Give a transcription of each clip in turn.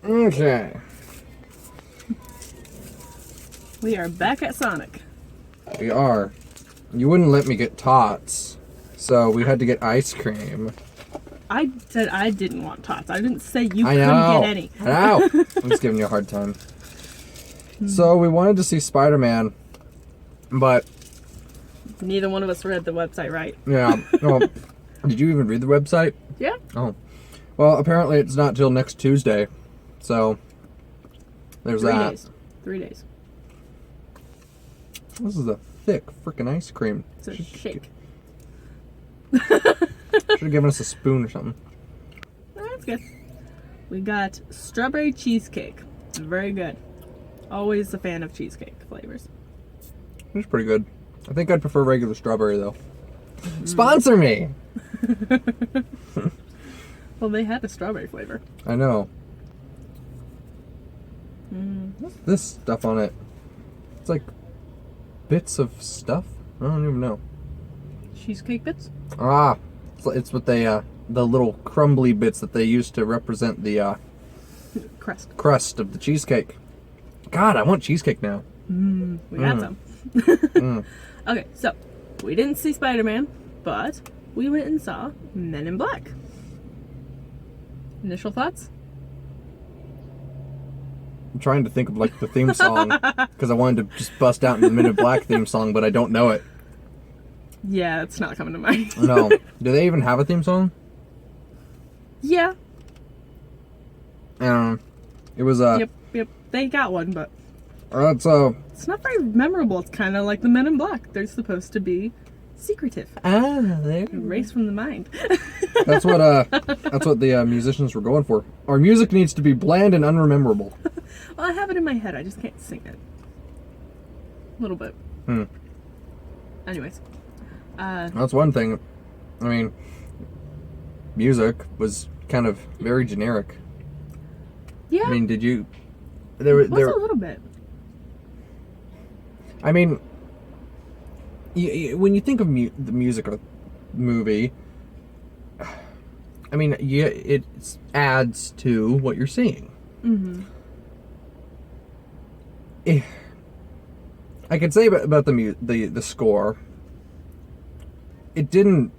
Okay. We are back at Sonic. We are. You wouldn't let me get tots, so we had to get ice cream. I said I didn't want tots. I didn't say you I couldn't know. get any. I know. I'm just giving you a hard time. So we wanted to see Spider-Man, but Neither one of us read the website right. yeah. Well, did you even read the website? Yeah. Oh. Well, apparently it's not till next Tuesday, so there's 3 that. days. 3 days. This is a thick freaking ice cream. It's a shake. Should have given us a spoon or something. Oh, that's good. We got strawberry cheesecake. It's very good. Always a fan of cheesecake flavors. It's pretty good. I think I'd prefer regular strawberry though. Sponsor me! Well, they had a strawberry flavor. I know. What's this stuff on it? It's like bits of stuff? I don't even know. Cheesecake bits? Ah, it's what they, the little crumbly bits that they use to represent the crust of the cheesecake. God, I want cheesecake now. We got some. Okay, so we didn't see Spider-Man, but we went and saw Men in Black. Initial thoughts? I'm trying to think of like the theme song because I wanted to just bust out in the Men in Black theme song, but I don't know it. Yeah, it's not coming to mind. No. Do they even have a theme song? Yeah. It was Yep. They got one, but it's it's not very memorable. It's kind of like the Men in Black. They're supposed to be secretive. there. Erased from the mind. That's what the musicians were going for. Our music needs to be bland and unrememberable. Well, I have it in my head. I just can't sing it. A little bit. Anyways. That's one thing. I mean, music was kind of very generic. Yeah. I mean, did you? It was a little bit. I mean, when you think of the music of a movie, I mean, yeah, it adds to what you're seeing. I could say about the score. It didn't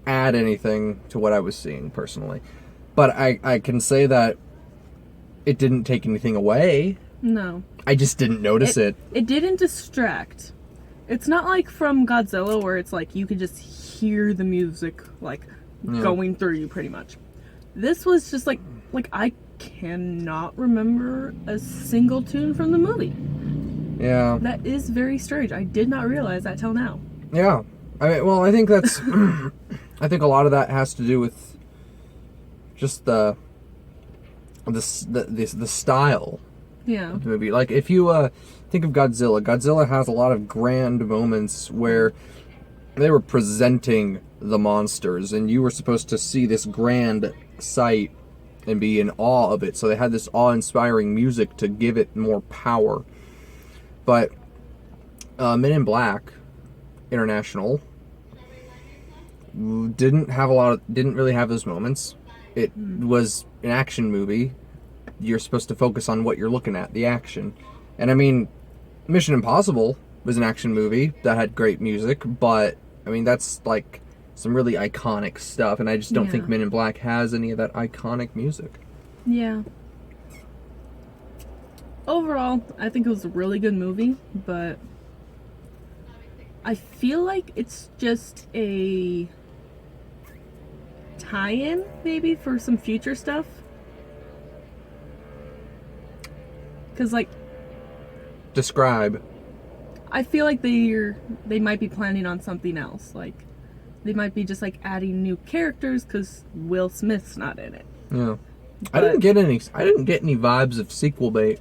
add anything to what I was seeing personally, but I can say that it didn't take anything away. No. I just didn't notice it. It didn't distract. It's not like from Godzilla where it's like you could just hear the music like going through you pretty much. This was just like I cannot remember a single tune from the movie. Yeah. That is very strange. I did not realize that till now. Yeah. I think that's I think a lot of that has to do with just the style Yeah. of the movie. Like if you think of Godzilla has a lot of grand moments where they were presenting the monsters and you were supposed to see this grand sight and be in awe of it. So they had this awe-inspiring music to give it more power. But Men in Black International didn't really have those moments. It was an action movie. You're supposed to focus on what you're looking at, the action. And I mean, Mission Impossible was an action movie that had great music, but I mean, that's like some really iconic stuff, and I just don't think Men in Black has any of that iconic music. Yeah. Overall, I think it was a really good movie, but I feel like it's just a tie-in, maybe, for some future stuff. Because, like... Describe. I feel like they might be planning on something else. Like, they might be just, like, adding new characters because Will Smith's not in it. Yeah. But, I didn't get any vibes of sequel bait.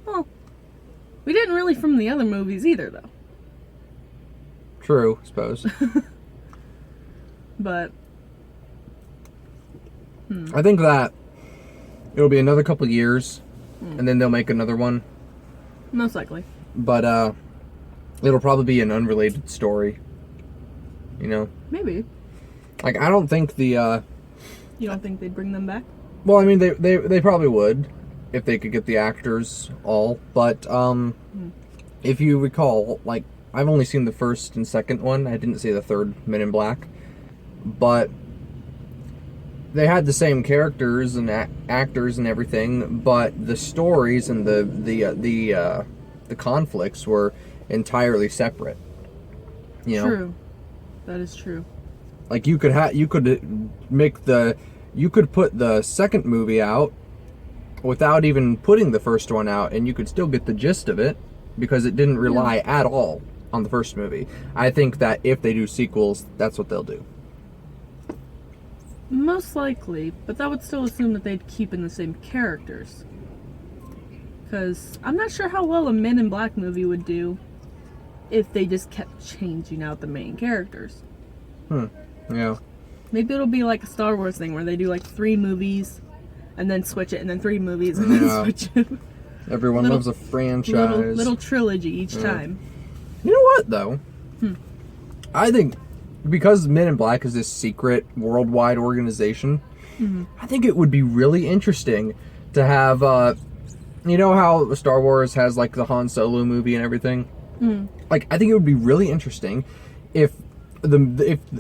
Well, we didn't really from the other movies either, though. True, I suppose. But... I think that it'll be another couple years, and then they'll make another one. Most likely. But, it'll probably be an unrelated story. You know? Maybe. Like, I don't think the, You don't think they'd bring them back? Well, I mean, they probably would if they could get the actors all. But if you recall, like, I've only seen the first and second one. I didn't see the third Men in Black, but they had the same characters and actors and everything, but the stories and the conflicts were entirely separate. You know? True. That is true. Like you could put the second movie out without even putting the first one out, and you could still get the gist of it because it didn't rely at all on the first movie. I think that if they do sequels, that's what they'll do. Most likely, but that would still assume that they'd keep in the same characters. Because I'm not sure how well a Men in Black movie would do if they just kept changing out the main characters. Yeah. Maybe it'll be like a Star Wars thing where they do like 3 movies and then switch it, and then 3 movies and then switch it. Everyone loves a franchise. Little trilogy each time. You know what, though? I think because Men in Black is this secret worldwide organization, I think it would be really interesting to have, you know how Star Wars has like the Han Solo movie and everything? Like, I think it would be really interesting if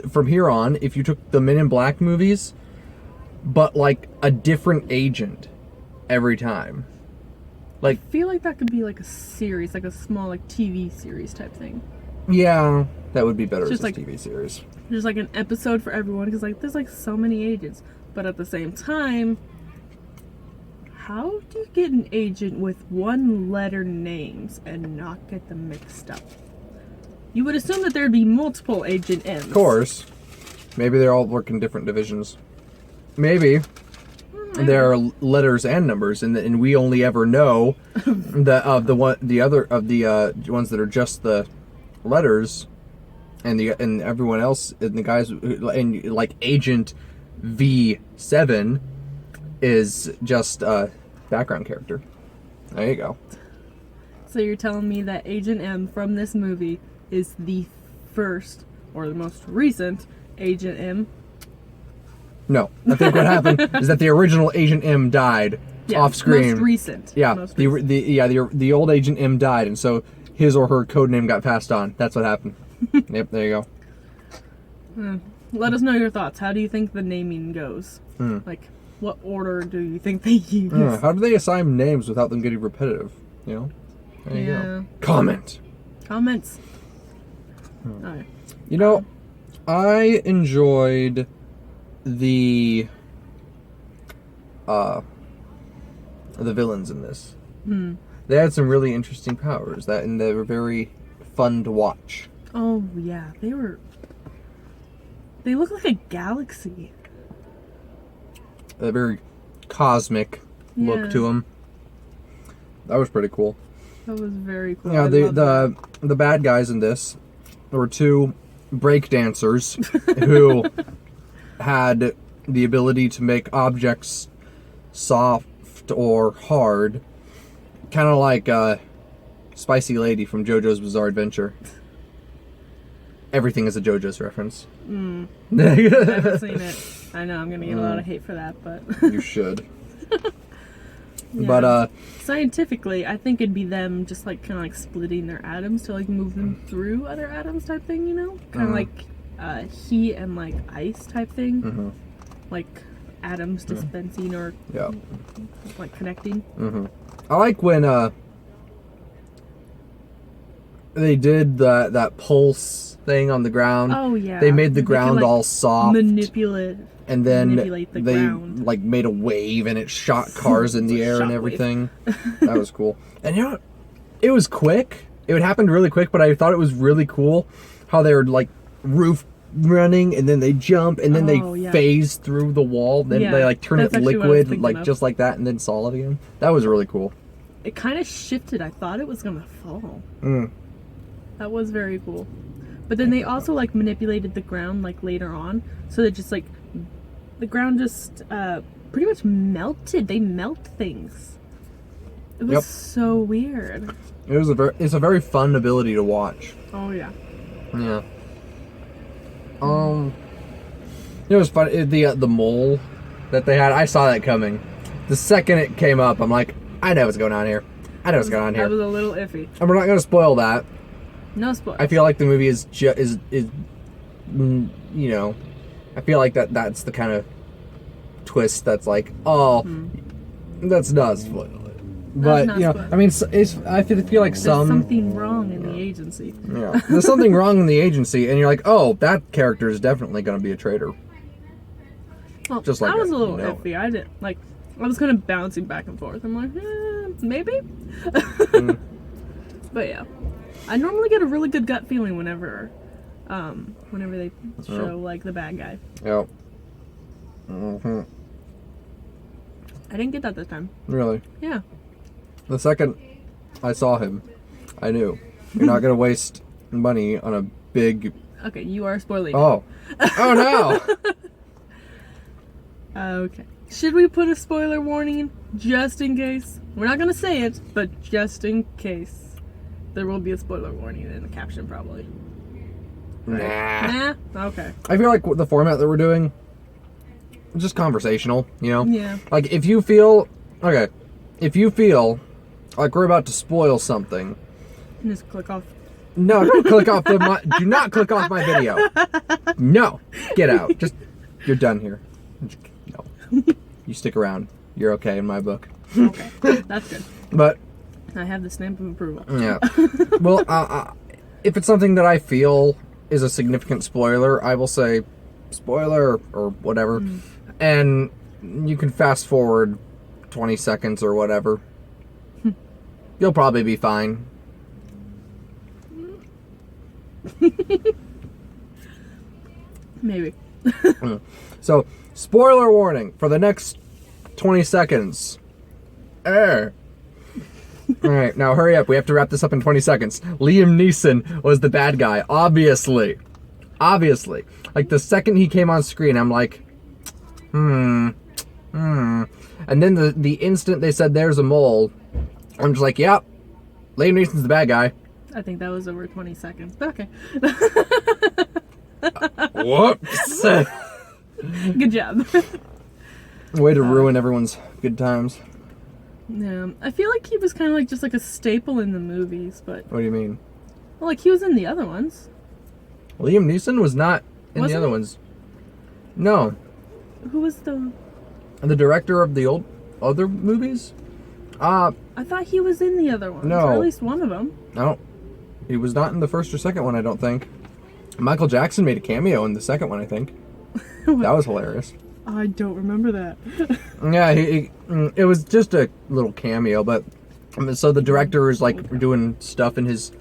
from here on, if you took the Men in Black movies, but like a different agent every time. Like, I feel like that could be like a series, like a small like TV series type thing. Yeah, that would be better as a like, TV series. There's like an episode for everyone because like there's like so many agents, but at the same time, how do you get an agent with 1-letter names and not get them mixed up? You would assume that there'd be multiple Agent M's. Of course. Maybe they all work in different divisions. Maybe there are letters and numbers, and we only ever know the ones that are just the letters, and everyone else, and the guys, and like Agent V7 is just a background character. There you go. So you're telling me that Agent M from this movie is the first or the most recent Agent M? No, I think what happened is that the original Agent M died off screen. Most recent. Yeah, Most recent. the old Agent M died, and so his or her code name got passed on. That's what happened. Yep, there you go. Let us know your thoughts. How do you think the naming goes? Like, what order do you think they use? How do they assign names without them getting repetitive? You know? There you go. Comments. Alright. You know, I enjoyed the villains in this. They had some really interesting powers and they were very fun to watch. Oh yeah, they look like a galaxy. A very cosmic look to them. That was pretty cool. That was very cool. Yeah, the bad guys in this, there were 2 break dancers who had the ability to make objects soft or hard, kind of like Spicy Lady from JoJo's Bizarre Adventure. Everything is a JoJo's reference. I haven't seen it. I know I'm gonna get a lot of hate for that, but you should. Yeah. But scientifically, I think it'd be them just like kind of like splitting their atoms to like move them through other atoms type thing, you know? Kind of like heat and like ice type thing. Like atoms dispensing or like connecting. I like when they did that pulse thing on the ground. Oh yeah. They made the ground all soft. Manipulate they ground. like made a wave and it shot cars in the air and everything. That was cool. And you know what? It was quick. It happened really quick, but I thought it was really cool how they were like roof running and then they jump and then they phase through the wall. Then they like turn it liquid like just like that and then solid again. That was really cool. It kind of shifted. I thought it was gonna fall. That was very cool. But then they also like manipulated the ground like later on, so that just like the ground just pretty much melted. They melt things. It was so weird. It's a very fun ability to watch. Oh yeah. Yeah. It was fun. The mole that they had. I saw that coming. The second it came up, I'm like, I know what's going on here. I know what's going on here. I was a little iffy. And we're not going to spoil that. No spoilers. I feel like the movie is you know, I feel like that's the kind of twist that's like, oh, that's not spoil it. But not you know, spoil. I mean, I feel like There's some something wrong in the agency. yeah, there's something wrong in the agency, and you're like, oh, that character is definitely going to be a traitor. Well, Just like I was that, a little you know. iffy. I didn't like. I was kind of bouncing back and forth. I'm like, maybe. But yeah, I normally get a really good gut feeling whenever they show like the bad guy. Yep. Mm-hmm. I didn't get that this time. Really. Yeah. The second I saw him, I knew you're not going to waste money on a big. Okay, you are spoiling. Oh no! Okay. Should we put a spoiler warning in just in case? We're not gonna say it, but just in case, there will be a spoiler warning in the caption probably. Nah. Nah. Okay. I feel like the format that we're doing is just conversational, you know? Yeah. Like, if you feel like we're about to spoil something, Just click off. no, don't click off do not click off my video. No, get out. Just, you're done here. No. You stick around. You're okay in my book. Okay. That's good. But, I have the stamp of approval. yeah. Well, if it's something that I feel is a significant spoiler, I will say spoiler or whatever. And you can fast forward 20 seconds or whatever. You'll probably be fine. Maybe. So, spoiler warning for the next 20 seconds. Alright, now hurry up. We have to wrap this up in 20 seconds. Liam Neeson was the bad guy, obviously. Obviously. Like, the second he came on screen, I'm like, And then the instant they said there's a mole, I'm just like, yep, Liam Neeson's the bad guy. I think that was over 20 seconds. But okay. Whoops. Good job. Way to ruin everyone's good times. Yeah. I feel like he was kind of like just like a staple in the movies, but What do you mean? well, like he was in the other ones. Liam Neeson was not in Wasn't the other he? ones. No. Who was the? The director of the other movies? I thought he was in the other ones. No. Or at least one of them. No. He was not in the first or second one, I don't think. Michael Jackson made a cameo in the second one, I think. That was hilarious. I don't remember that. Yeah, it was just a little cameo, but so the director is like doing stuff in his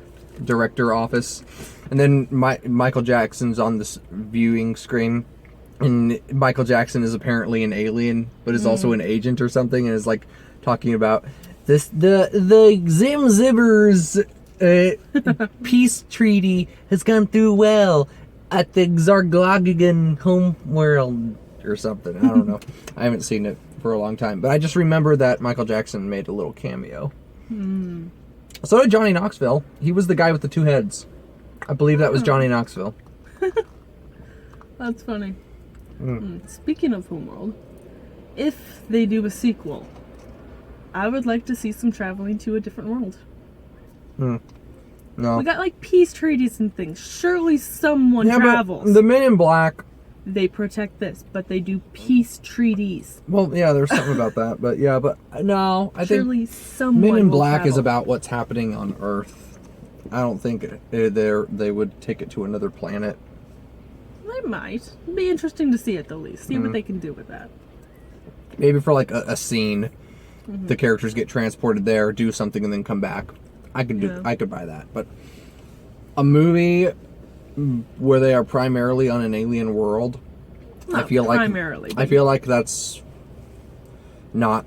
director office, and then Michael Jackson's on this viewing screen, and Michael Jackson is apparently an alien, but is also an agent or something, and is like talking about this the Zim Zibbers peace treaty has gone through well at the Zarglagan home world or something. I don't know. I haven't seen it for a long time, but I just remember that Michael Jackson made a little cameo. So did Johnny Knoxville. He was the guy with the two heads. I believe that was Johnny Knoxville. That's funny. Speaking of Homeworld, if they do a sequel, I would like to see some traveling to a different world. No. We got like peace treaties and things. Surely someone travels. But the Men in Black. They protect this, but they do peace treaties. Well, yeah, there's something about that, but yeah, but no, I Surely think someone Men in will Black is travel. about what's happening on Earth. I don't think they would take it to another planet. They might. It'd be interesting to see at the least. See what they can do with that. Maybe for like a scene, the characters get transported there, do something, and then come back. I could buy that. But a movie where they are primarily on an alien world, Not I feel primarily, I feel like that's not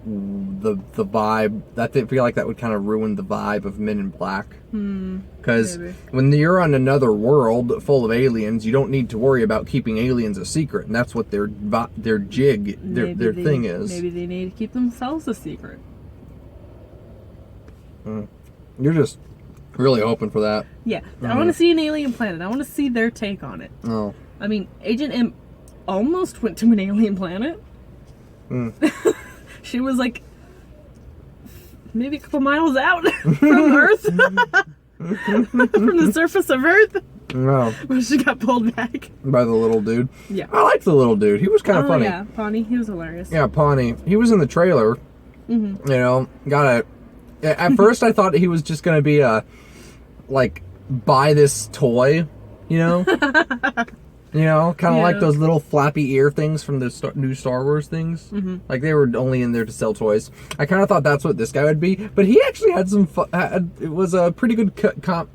the vibe. I feel like that would kind of ruin the vibe of Men in Black. Because maybe. when you're on another world full of aliens, you don't need to worry about keeping aliens a secret, and that's what their jig, their thing is. Maybe they need to keep themselves a secret. You're just really hoping for that. Yeah, I want to see an alien planet. I want to see their take on it. Oh. I mean, Agent M almost went to an alien planet. She was like maybe a couple miles out from Earth, from the surface of Earth. No. When she got pulled back By the little dude. Yeah. I liked the little dude. He was kind of funny. Yeah, Pawnee, he was hilarious. Yeah, Pawnee. He was in the trailer. Mm-hmm. You know, at first I thought he was just gonna be buy this toy, you know? You know, kind of like those little flappy ear things from the new Star Wars things. Mm-hmm. Like they were only in there to sell toys. I kind of thought that's what this guy would be, but he actually had it was a pretty good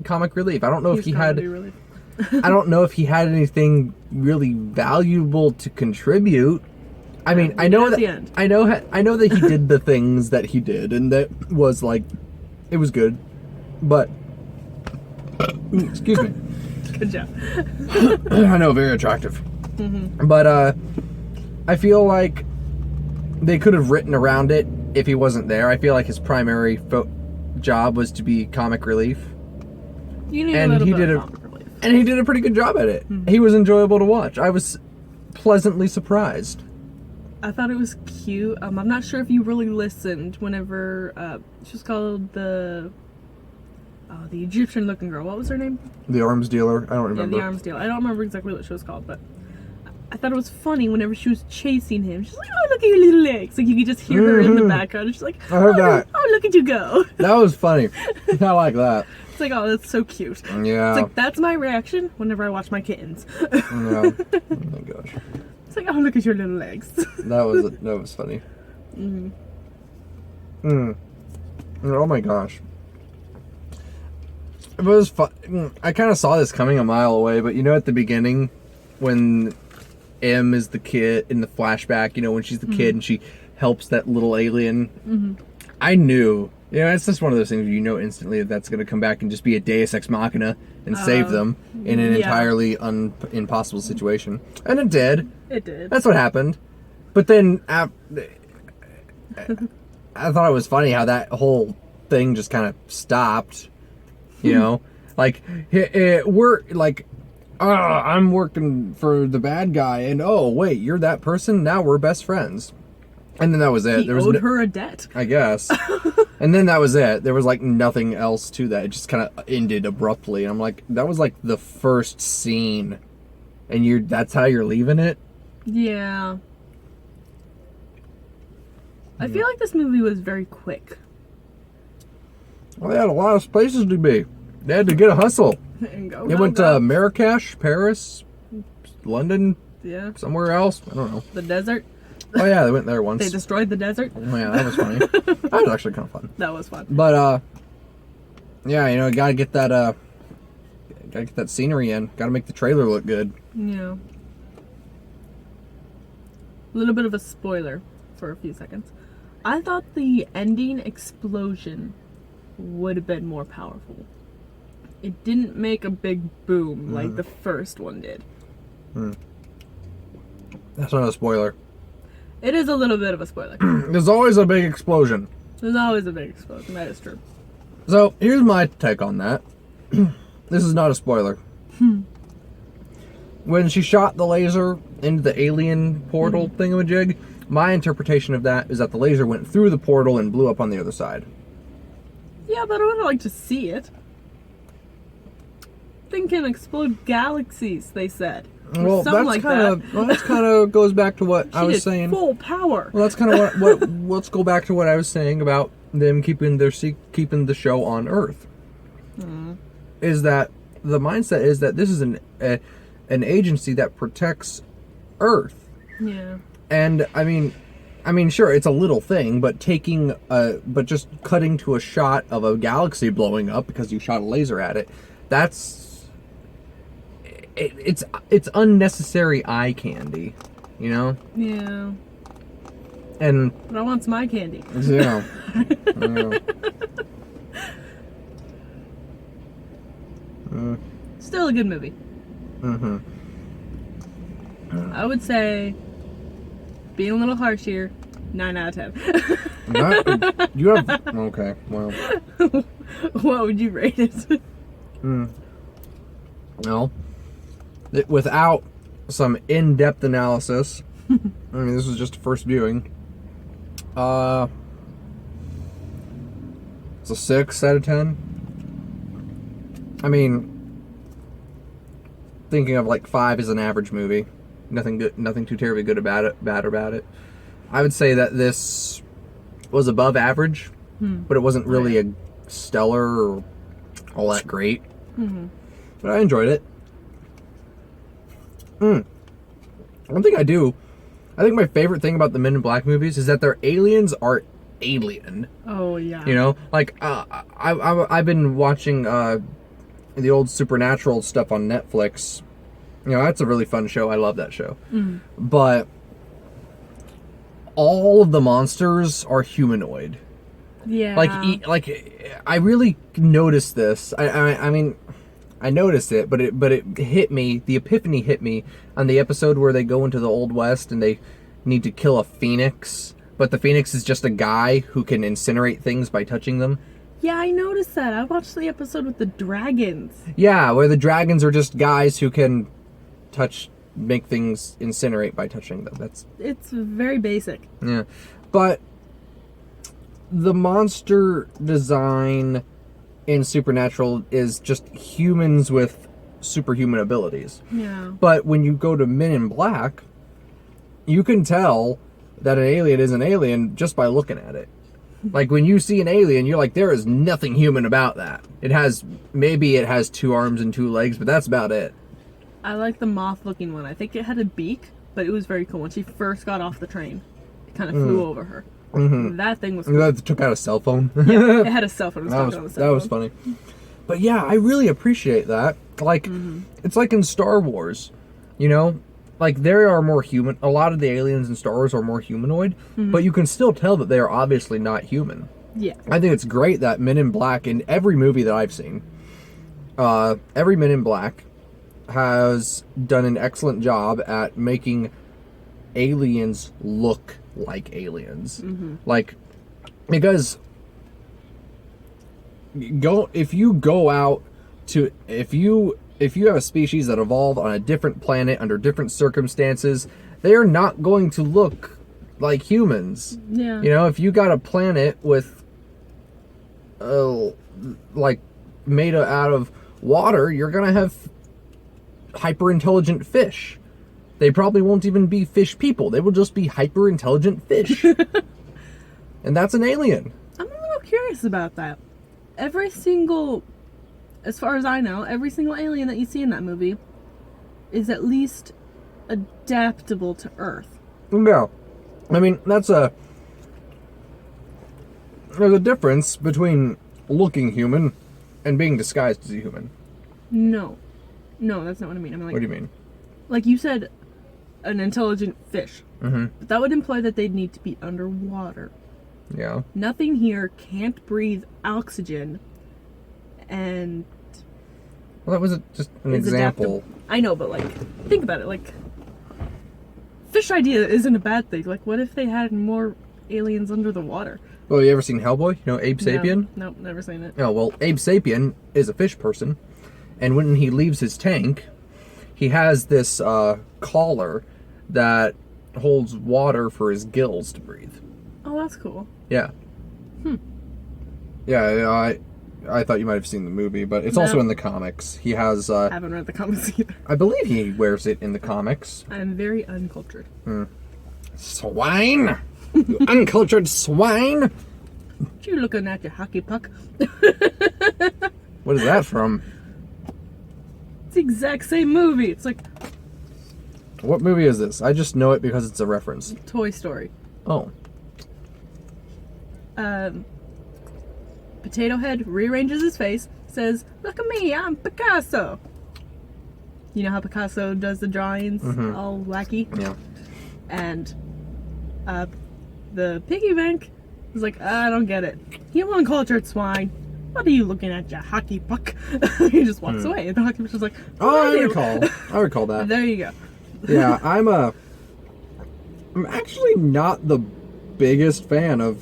comic relief. I don't know if he had. I don't know if he had anything really valuable to contribute. I mean, I know that he did the things that he did, and that was like, it was good, but excuse me. Good job. I know, very attractive. Mm-hmm. But I feel like they could have written around it if he wasn't there. I feel like his primary job was to be comic relief. You need a little bit of comic relief. And he did a pretty good job at it. Mm-hmm. He was enjoyable to watch. I was pleasantly surprised. I thought it was cute. I'm not sure if you really listened whenever she was called the Egyptian-looking girl. What was her name? The arms dealer. I don't remember. Yeah, the arms dealer. I don't remember exactly what she was called, but I thought it was funny whenever she was chasing him. She's like, "Oh, look at your little legs!" Like you could just hear her in the background. And she's like, I heard that. Oh, look at you go! That was funny. I like that. It's like, oh, that's so cute. Yeah. It's like that's my reaction whenever I watch my kittens. Yeah. Oh my gosh. It's like, oh, look at your little legs. That was funny. Oh my gosh. It was fun. I kind of saw this coming a mile away, but you know, at the beginning, when M is the kid in the flashback, you know, when she's the kid and she helps that little alien, I knew. You know, it's just one of those things where you know instantly that that's going to come back and just be a Deus Ex Machina and save them in an entirely impossible situation. And it did. It did. That's what happened. But then I thought it was funny how that whole thing just kind of stopped. You know? Like, we're like, I'm working for the bad guy, and oh, wait, you're that person? Now we're best friends. And then that was it. He owed her a debt. I guess. And then that was it. There was like nothing else to that. It just kind of ended abruptly. And I'm like, that was like the first scene. And that's how you're leaving it? Yeah. I feel like this movie was very quick. Well, they had a lot of places to be. They had to get a hustle. And go. They went to Marrakesh, Paris, London, somewhere else. I don't know. The desert. Oh yeah, they went there once. They destroyed the desert. Oh yeah, that was funny. That was actually kind of fun. That was fun. But yeah, you know, gotta get that scenery in. Gotta make the trailer look good. Yeah. A little bit of a spoiler for a few seconds. I thought the ending explosion would have been more powerful. It didn't make a big boom like the first one did. That's not a spoiler. It is a little bit of a spoiler. There's always a big explosion. There's always a big explosion. That is true. So, here's my take on that. This is not a spoiler. When she shot the laser into the alien portal thingamajig, my interpretation of that is that the laser went through the portal and blew up on the other side. Yeah, but I would like to see it. Thing can explode galaxies, they said. Well, that's kind of goes back to what I was saying. Full power. Well, that's kind of what let's go back to what I was saying about them keeping the show on Earth. Is that the mindset is that this is an agency that protects Earth. Yeah. And I mean, sure, it's a little thing, but but just cutting to a shot of a galaxy blowing up because you shot a laser at it, it's unnecessary eye candy, you know? Yeah. But I want some eye candy. Yeah. Still a good movie. I would say, being a little harsh here, 9 out of 10. You have okay. Well, what would you rate it? Well, without some in-depth analysis, I mean, this was just a first viewing. Uh, it's a 6 out of 10. I mean, thinking of like 5 as an average movie. Nothing good, nothing too terribly good about it, bad about it. I would say that this was above average, but it wasn't really a stellar or all that great. But I enjoyed it. One thing I think my favorite thing about the Men in Black movies is that their aliens are alien. Oh yeah. You know, like I've been watching the old Supernatural stuff on Netflix. You know, that's a really fun show. I love that show. But all of the monsters are humanoid. Yeah. Like I really noticed this. I mean, I noticed it, but it hit me. The epiphany hit me on the episode where they go into the Old West and they need to kill a phoenix, but the phoenix is just a guy who can incinerate things by touching them. Yeah, I noticed that. I watched the episode with the dragons. Yeah, where the dragons are just guys who can make things incinerate by touching them. It's very basic. Yeah. But the monster design in Supernatural is just humans with superhuman abilities. Yeah. But when you go to Men in Black, you can tell that an alien is an alien just by looking at it. Like when you see an alien, you're like, there is nothing human about that. Maybe it has 2 arms and 2 legs, but that's about it. I like the moth-looking one. I think it had a beak, but it was very cool. When she first got off the train, it kind of flew over her. That thing was cool. That took out a cell phone. Yeah, it had a cell phone. It was talking on the cell that was funny. But yeah, I really appreciate that. Like, it's like in Star Wars, you know? Like, there are more human... A lot of the aliens in Star Wars are more humanoid, but you can still tell that they are obviously not human. Yeah. I think it's great that Men in Black, in every movie that I've seen, every Men in Black has done an excellent job at making aliens look like aliens. Like, because if you have a species that evolved on a different planet under different circumstances, they are not going to look like humans. Yeah. You know, if you got a planet with like made out of water, you're gonna have hyper intelligent fish. They probably won't even be fish people. They will just be hyper intelligent fish. And that's an alien. I'm a little curious about that. Every single, as far as I know, every single alien that you see in that movie is at least adaptable to Earth. Yeah. I mean, there's a difference between looking human and being disguised as a human. No, that's not what I mean. I mean, like, What do you mean? Like you said, an intelligent fish. Mm-hmm. But that would imply that they'd need to be underwater. Yeah. Nothing here can't breathe oxygen, and Well, that was just an is example. adaptable. I know, but like, think about it. Like, fish idea isn't a bad thing. Like, what if they had more aliens under the water? Well, you ever seen Hellboy? You know Abe Sapien? No, nope, never seen it. Oh, well, Abe Sapien is a fish person, and when he leaves his tank, he has this collar that holds water for his gills to breathe. Oh, that's cool. Yeah. Yeah, I thought you might have seen the movie, but it's also in the comics. He has... I haven't read the comics either. I believe he wears it in the comics. I'm very uncultured. Swine! You uncultured swine! You looking at your hockey puck? What is that from? It's the exact same movie. It's like What movie is this? I just know it because it's a reference. Toy Story. Oh. Potato Head rearranges his face, says, "Look at me, I'm Picasso." You know how Picasso does the drawings, all wacky? Yeah. And the piggy bank is like, "I don't get it. You uncultured swine. What are you looking at, your hockey puck?" He just walks away, and the hockey puck's just like, Oh, I recall that. There you go. Yeah, I'm actually not the biggest fan of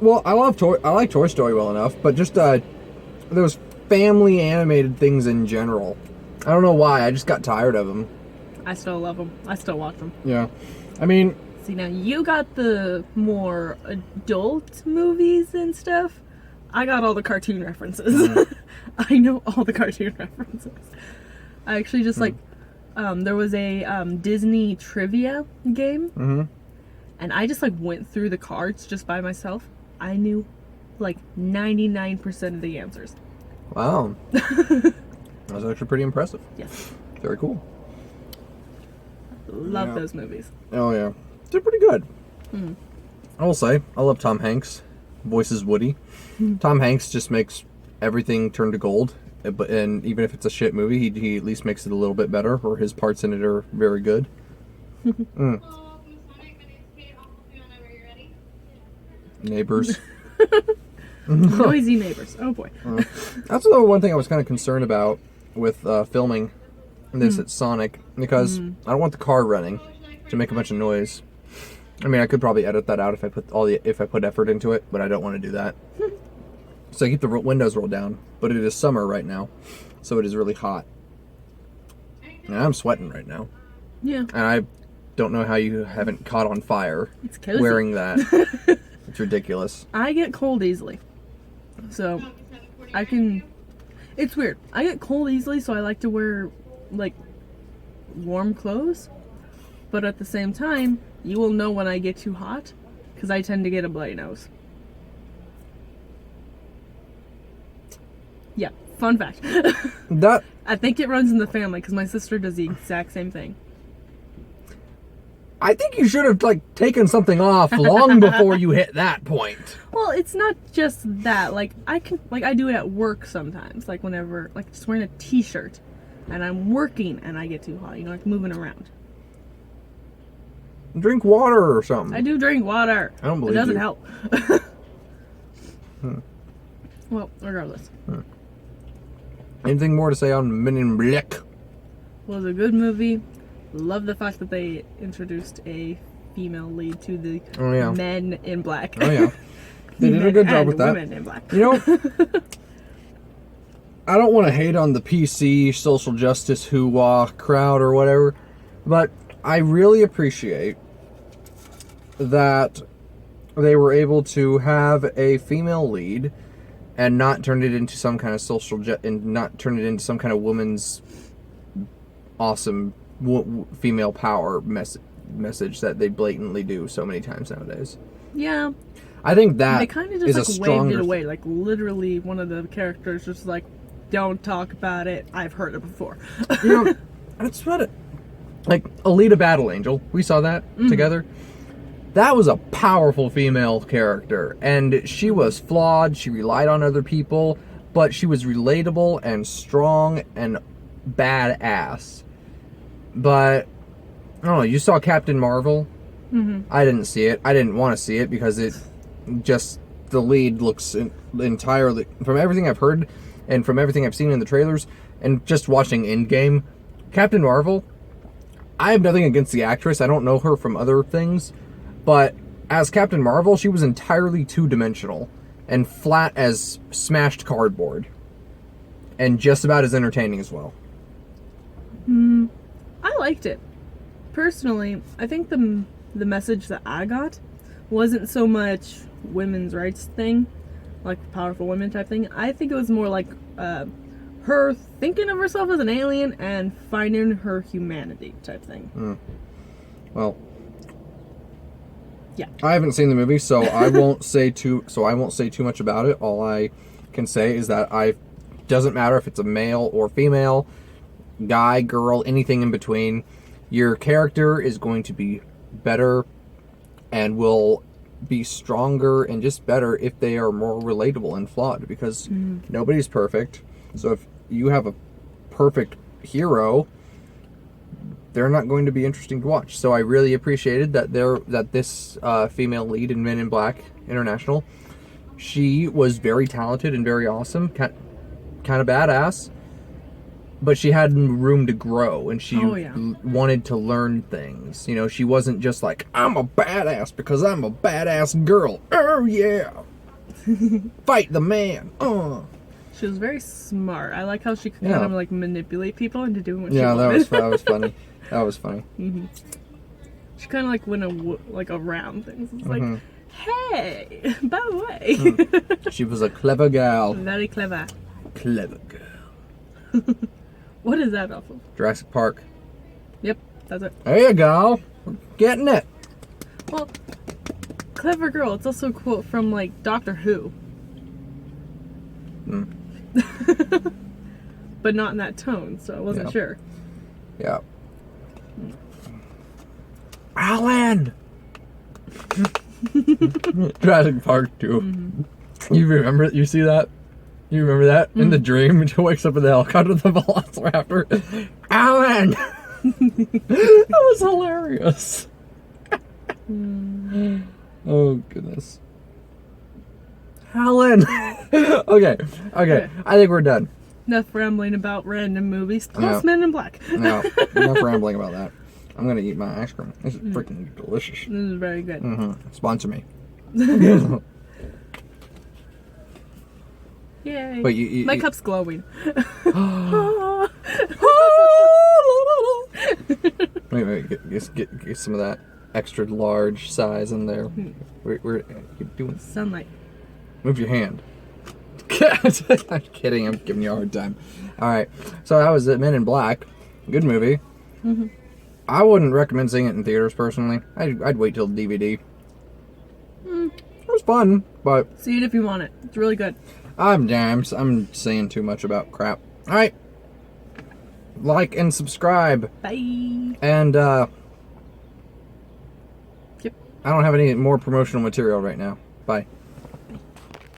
well, I like Toy Story well enough, but just those family animated things in general. I don't know why, I just got tired of them. I still love them. I still watch them. Yeah. I mean, See, now you got the more adult movies and stuff. I got all the cartoon references. I know all the cartoon references. I actually just there was a Disney trivia game, and I just went through the cards just by myself. I knew 99% of the answers. Wow. That was actually pretty impressive. Yes. Very cool. Love those movies. Oh, yeah. They're pretty good. I will say, I love Tom Hanks. Voices Woody. Tom Hanks just makes everything turn to gold. And even if it's a shit movie, he at least makes it a little bit better, or his parts in it are very good. Neighbors. Noisy neighbors. Oh boy. That's the one thing I was kind of concerned about with filming this at Sonic, because I don't want the car running to make a bunch of noise. I mean, I could probably edit that out if I put effort into it, but I don't want to do that. So I keep the windows rolled down, but it is summer right now, so it is really hot. And I'm sweating right now. Yeah. And I don't know how you haven't caught on fire It's cozy. wearing that. It's ridiculous. I get cold easily. So, I can... It's weird. I get cold easily, so I like to wear, warm clothes. But at the same time, you will know when I get too hot, because I tend to get a bloody nose. Yeah, fun fact. That I think it runs in the family, because my sister does the exact same thing. I think you should have taken something off long before you hit that point. Well, it's not just that. I do it at work sometimes. Whenever, just wearing a t-shirt, and I'm working, and I get too hot. Moving around. Drink water or something. I do drink water. I don't believe it doesn't you. help. Well, regardless. Anything more to say on Men in Black? Was a good movie. Love the fact that they introduced a female lead to the Men in Black. Oh yeah, they did a good job with that. Women in Black. You know, I don't want to hate on the PC social justice hoo-wah crowd or whatever, but I really appreciate that they were able to have a female lead and not turn it into some kind of not turn it into some kind of woman's awesome female power message that they blatantly do so many times nowadays. Yeah. I think that they kind of is just a stronger... waved it away. Literally, one of the characters just don't talk about it. I've heard it before. That's about it. Alita Battle Angel, we saw that together. That was a powerful female character, and she was flawed. She relied on other people, but she was relatable and strong and badass. But I don't know, you saw Captain Marvel? I didn't see it. I didn't want to see it because the lead looks entirely, from everything I've heard and from everything I've seen in the trailers and just watching Endgame, Captain Marvel, I have nothing against the actress. I don't know her from other things, but as Captain Marvel, she was entirely two-dimensional and flat as smashed cardboard and just about as entertaining as well. I liked it. Personally, I think the message that I got wasn't so much women's rights thing, powerful women type thing. I think it was more her thinking of herself as an alien and finding her humanity type thing. Well, yeah. I haven't seen the movie, so I won't say too much about it. All I can say is that doesn't matter if it's a male or female, guy, girl, anything in between, your character is going to be better and will be stronger and just better if they are more relatable and flawed, because nobody's perfect. So if you have a perfect hero, they're not going to be interesting to watch. So I really appreciated that this female lead in Men in Black International, she was very talented and very awesome, kind of badass, but she had room to grow, and she wanted to learn things. She wasn't just I'm a badass because I'm a badass girl. Oh yeah, fight the man. She was very smart. I like how she could kind of manipulate people into doing what she Yeah, wanted. that was funny. That was funny. She kind of like went around things. It's like, Mhm. hey, by the way. She was a clever gal. Very clever. Clever girl. What is that off of? Jurassic Park. Yep, that's it. There you go. We're getting it. Well, clever girl. It's also a quote from like Doctor Who. But not in that tone, so I wasn't Yeah. sure. Yeah. Alan! Jurassic Park 2. Mm-hmm. You remember, you see that? You remember that? In the dream, she wakes up in the helicopter with the velociraptor. Alan! That was hilarious. Oh, goodness. Alan! Okay. I think we're done. Enough rambling about random movies. Plus Yeah. Men in Black. No, enough rambling about that. I'm gonna eat my ice cream. This is freaking delicious. This is very good. Sponsor me. Yay. But you My cup's glowing. wait, get some of that extra large size in there. We're you're doing. Sunlight. Move your hand. I'm kidding. I'm giving you a hard time. All right. So that was Men in Black. Good movie. I wouldn't recommend seeing it in theaters personally. I'd wait till DVD. It was fun, but See it if you want it. It's really good. I'm saying too much about crap. All right. Like and subscribe. Bye. And Yep. I don't have any more promotional material right now. Bye.